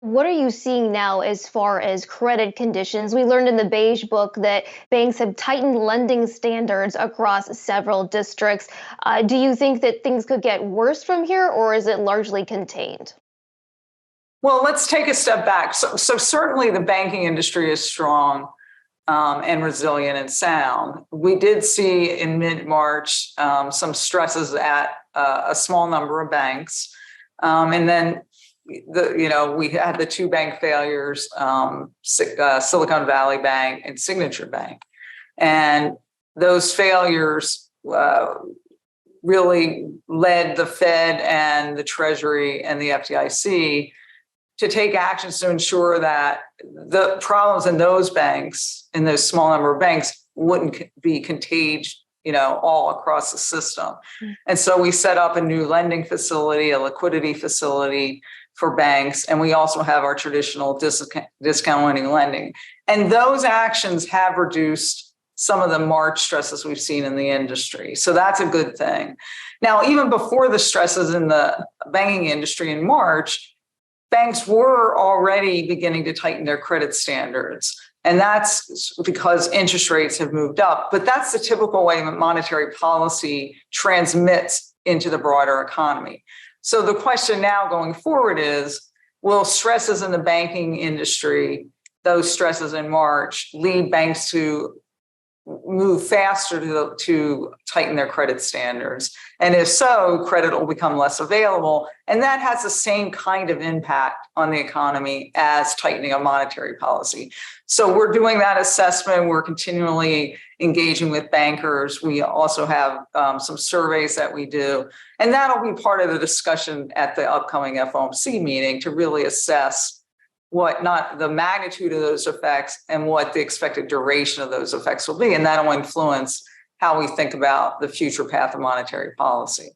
What are you seeing now as far as credit conditions? We learned in the Beige Book that banks have tightened lending standards across several districts. Do you think that things could get worse from here, or is it largely contained? Well, let's take a step back. So certainly the banking industry is strong and resilient and sound. We did see in mid-March some stresses at a small number of banks, and then we had the two bank failures, Silicon Valley Bank and Signature Bank, and those failures really led the Fed and the Treasury and the FDIC to take actions to ensure that the problems in those banks, in those small number of banks, wouldn't be contagious, all across the system. Mm-hmm. And so we set up a new lending facility, a liquidity facility for banks, and we also have our traditional discounting lending. And those actions have reduced some of the March stresses we've seen in the industry. So that's a good thing. Now, even before the stresses in the banking industry in March, banks were already beginning to tighten their credit standards. And that's because interest rates have moved up. But that's the typical way that monetary policy transmits into the broader economy. So the question now going forward is, will stresses in the banking industry, those stresses in March, lead banks to move faster to tighten their credit standards? And if so, credit will become less available. And that has the same kind of impact on the economy as tightening of monetary policy. So we're doing that assessment. We're continually engaging with bankers. We also have some surveys that we do. And that'll be part of the discussion at the upcoming FOMC meeting to really assess what not the magnitude of those effects and what the expected duration of those effects will be. And that'll influence how we think about the future path of monetary policy.